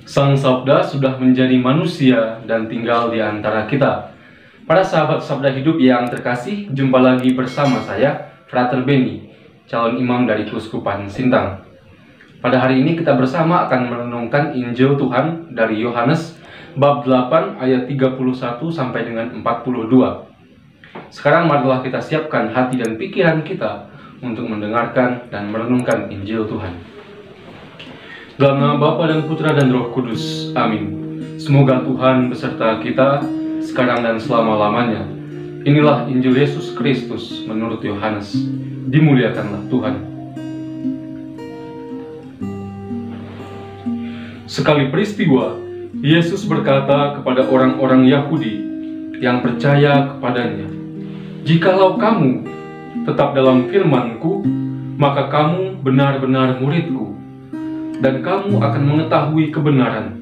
Sang Sabda sudah menjadi manusia dan tinggal di antara kita. Para sahabat Sabda Hidup yang terkasih, jumpa lagi bersama saya, Frater Benny, calon imam dari Keuskupan Sintang. Pada hari ini kita bersama akan merenungkan Injil Tuhan dari Yohanes bab 8 ayat 31 sampai dengan 42. Sekarang marilah kita siapkan hati dan pikiran kita untuk mendengarkan dan merenungkan Injil Tuhan. Dalam nama Bapa dan Putra dan Roh Kudus. Amin. Semoga Tuhan beserta kita sekarang dan selama-lamanya. Inilah Injil Yesus Kristus menurut Yohanes. Dimuliakanlah Tuhan. Sekali peristiwa, Yesus berkata kepada orang-orang Yahudi yang percaya kepadanya, "Jikalau kamu tetap dalam firman-Ku, maka kamu benar-benar murid-Ku, dan kamu akan mengetahui kebenaran,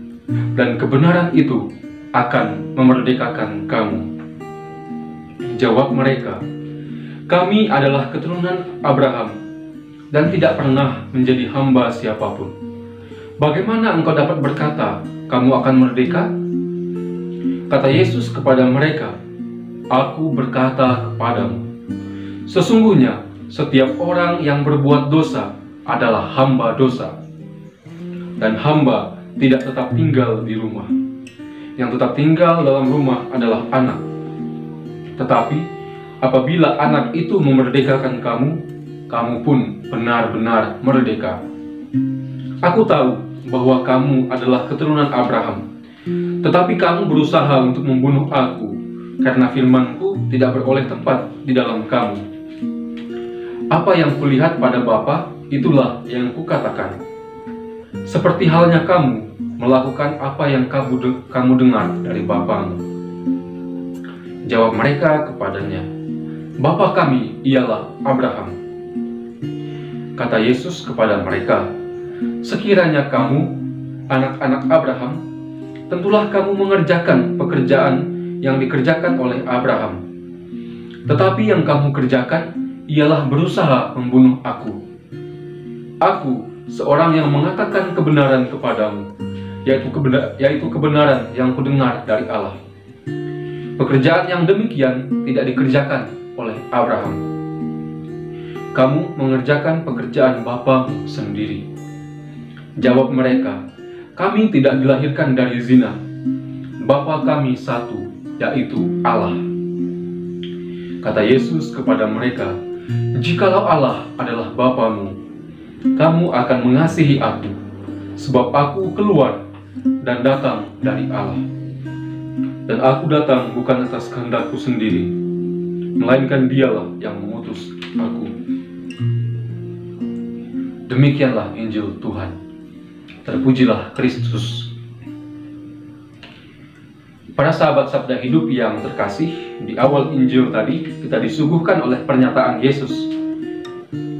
dan kebenaran itu akan memerdekakan kamu." Jawab mereka, "Kami adalah keturunan Abraham, dan tidak pernah menjadi hamba siapapun. Bagaimana engkau dapat berkata, kamu akan merdeka?" Kata Yesus kepada mereka, "Aku berkata kepadamu, sesungguhnya setiap orang yang berbuat dosa adalah hamba dosa. Dan hamba tidak tetap tinggal di rumah. Yang tetap tinggal dalam rumah adalah anak. Tetapi apabila anak itu memerdekakan kamu, kamu pun benar-benar merdeka. Aku tahu bahwa kamu adalah keturunan Abraham, tetapi kamu berusaha untuk membunuh aku, karena firman-Ku tidak beroleh tempat di dalam kamu. Apa yang kulihat pada Bapa, itulah yang kukatakan. Seperti halnya kamu melakukan apa yang kamu dengar dari bapamu." Jawab mereka kepadanya, "Bapa kami ialah Abraham." Kata Yesus kepada mereka, "Sekiranya kamu anak-anak Abraham, tentulah kamu mengerjakan pekerjaan yang dikerjakan oleh Abraham. Tetapi yang kamu kerjakan ialah berusaha membunuh aku. Aku seorang yang mengatakan kebenaran kepadamu, yaitu kebenaran yang kudengar dari Allah. Pekerjaan yang demikian tidak dikerjakan oleh Abraham. Kamu mengerjakan pekerjaan bapamu sendiri." Jawab mereka, "Kami tidak dilahirkan dari zina. Bapa kami satu, yaitu Allah." Kata Yesus kepada mereka, "Jikalau Allah adalah Bapamu, kamu akan mengasihi aku, sebab aku keluar dan datang dari Allah. Dan aku datang bukan atas kehendakku sendiri, melainkan Dialah yang mengutus aku." Demikianlah Injil Tuhan. Terpujilah Kristus. Para sahabat Sabda Hidup yang terkasih, di awal Injil tadi kita disuguhkan oleh pernyataan Yesus.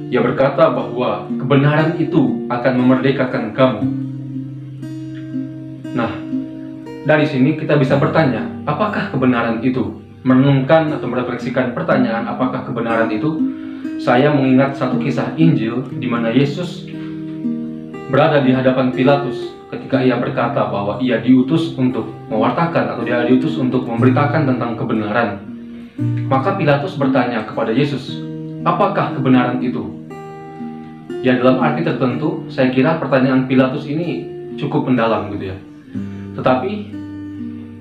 Ia berkata bahwa kebenaran itu akan memerdekakan kamu. Nah, dari sini kita bisa bertanya, apakah kebenaran itu? Merenungkan atau merefleksikan pertanyaan apakah kebenaran itu, saya mengingat satu kisah Injil di mana Yesus berada di hadapan Pilatus ketika ia berkata bahwa ia diutus untuk mewartakan atau dia diutus untuk memberitakan tentang kebenaran. Maka Pilatus bertanya kepada Yesus, apakah kebenaran itu? Ya, dalam arti tertentu, saya kira pertanyaan Pilatus ini cukup mendalam gitu ya. Tetapi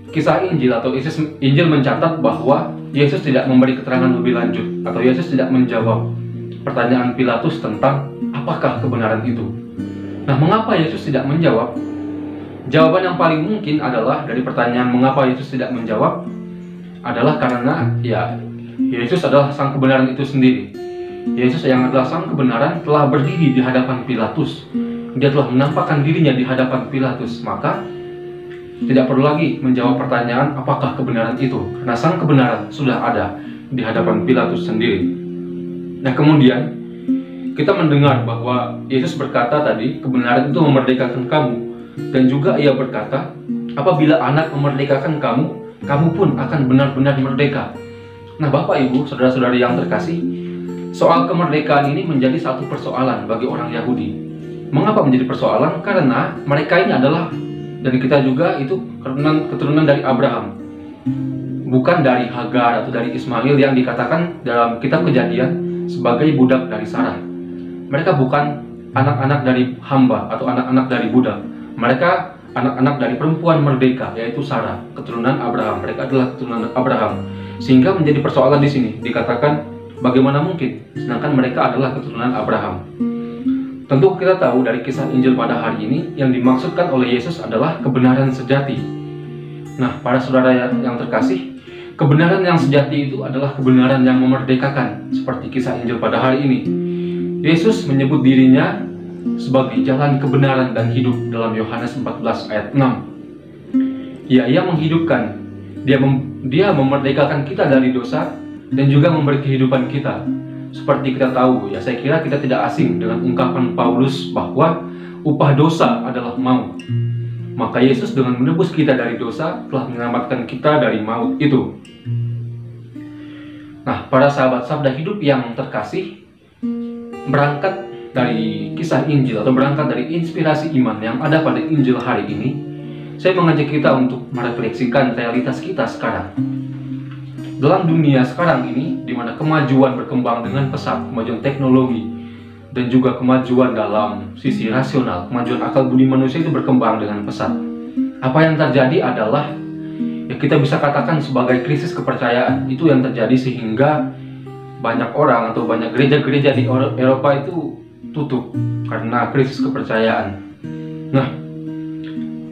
kisah Injil atau Injil mencatat bahwa Yesus tidak memberi keterangan lebih lanjut, atau Yesus tidak menjawab pertanyaan Pilatus tentang apakah kebenaran itu. Nah, mengapa Yesus tidak menjawab? Jawaban yang paling mungkin adalah dari pertanyaan mengapa Yesus tidak menjawab adalah karena ya Yesus adalah sang kebenaran itu sendiri. Yesus yang adalah sang kebenaran telah berdiri di hadapan Pilatus. Dia telah menampakkan dirinya di hadapan Pilatus, maka tidak perlu lagi menjawab pertanyaan apakah kebenaran itu, karena sang kebenaran sudah ada di hadapan Pilatus sendiri. Nah, kemudian kita mendengar bahwa Yesus berkata tadi, kebenaran itu memerdekakan kamu. Dan juga ia berkata, apabila anak memerdekakan kamu, kamu pun akan benar-benar merdeka. Nah, Bapak, Ibu, saudara-saudari yang terkasih, soal kemerdekaan ini menjadi satu persoalan bagi orang Yahudi. Mengapa menjadi persoalan? Karena mereka ini adalah dan kita juga itu keturunan dari Abraham, bukan dari Hagar atau dari Ismail yang dikatakan dalam kitab Kejadian sebagai budak dari Sarah. Mereka bukan anak-anak dari hamba atau anak-anak dari budak. Mereka anak-anak dari perempuan merdeka, yaitu Sarah, keturunan Abraham. Mereka adalah keturunan Abraham. Sehingga menjadi persoalan di sini, dikatakan bagaimana mungkin, sedangkan mereka adalah keturunan Abraham. Tentu kita tahu dari kisah Injil pada hari ini, yang dimaksudkan oleh Yesus adalah kebenaran sejati. Nah, para saudara yang terkasih, kebenaran yang sejati itu adalah kebenaran yang memerdekakan, seperti kisah Injil pada hari ini. Yesus menyebut dirinya sebagai jalan kebenaran dan hidup dalam Yohanes 14 ayat 6. Ia menghidupkan, dia memerdekakan kita dari dosa dan juga memberi kehidupan kita. Seperti kita tahu, ya saya kira kita tidak asing dengan ungkapan Paulus bahwa upah dosa adalah maut. Maka Yesus dengan menebus kita dari dosa telah menyelamatkan kita dari maut itu. Nah, para sahabat sabda hidup yang terkasih, berangkat dari kisah Injil atau berangkat dari inspirasi iman yang ada pada Injil hari ini, saya mengajak kita untuk merefleksikan realitas kita sekarang. Dalam dunia sekarang ini, di mana kemajuan berkembang dengan pesat, kemajuan teknologi, dan juga kemajuan dalam sisi rasional, kemajuan akal budi manusia itu berkembang dengan pesat. Apa yang terjadi adalah, ya kita bisa katakan sebagai krisis kepercayaan. Itu yang terjadi sehingga banyak orang atau banyak gereja-gereja di Eropa itu tutup karena krisis kepercayaan. Nah,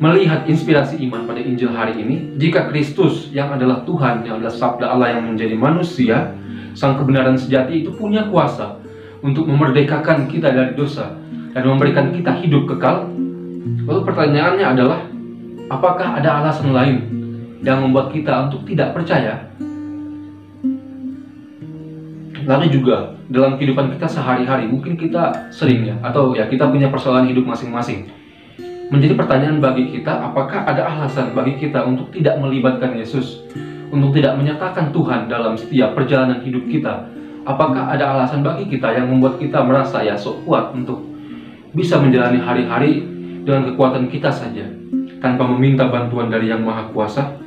melihat inspirasi iman pada Injil hari ini, jika Kristus yang adalah Tuhan, yang adalah sabda Allah yang menjadi manusia, sang kebenaran sejati itu punya kuasa untuk memerdekakan kita dari dosa dan memberikan kita hidup kekal. Lalu pertanyaannya adalah, apakah ada alasan lain yang membuat kita untuk tidak percaya? Lalu juga dalam kehidupan kita sehari-hari, mungkin kita sering atau kita punya persoalan hidup masing-masing. Menjadi pertanyaan bagi kita, apakah ada alasan bagi kita untuk tidak melibatkan Yesus, untuk tidak menyatakan Tuhan dalam setiap perjalanan hidup kita? Apakah ada alasan bagi kita yang membuat kita merasa sok kuat untuk bisa menjalani hari-hari dengan kekuatan kita saja, tanpa meminta bantuan dari Yang Maha Kuasa?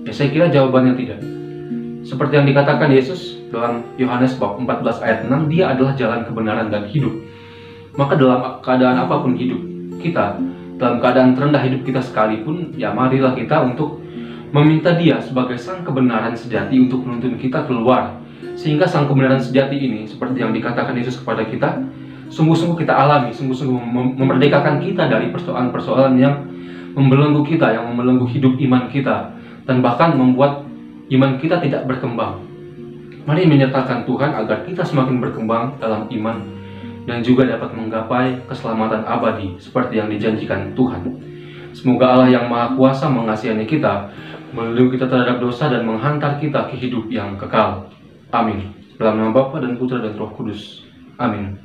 Ya, saya kira jawabannya tidak. Seperti yang dikatakan Yesus dalam Yohanes bab 14 ayat 6, dia adalah jalan kebenaran dan hidup. Maka dalam keadaan apapun hidup kita, dalam keadaan terendah hidup kita sekalipun, ya marilah kita untuk meminta dia sebagai sang kebenaran sejati untuk menuntun kita keluar. Sehingga sang kebenaran sejati ini, seperti yang dikatakan Yesus kepada kita, sungguh-sungguh kita alami, sungguh-sungguh memerdekakan kita dari persoalan-persoalan yang membelenggu kita, yang membelenggu hidup iman kita, dan bahkan membuat iman kita tidak berkembang. Mari menyertakan Tuhan agar kita semakin berkembang dalam iman dan juga dapat menggapai keselamatan abadi seperti yang dijanjikan Tuhan. Semoga Allah yang Maha Kuasa mengasihi kita, melindungi kita terhadap dosa dan menghantar kita ke hidup yang kekal. Amin. Dalam nama Bapa dan Putra dan Roh Kudus. Amin.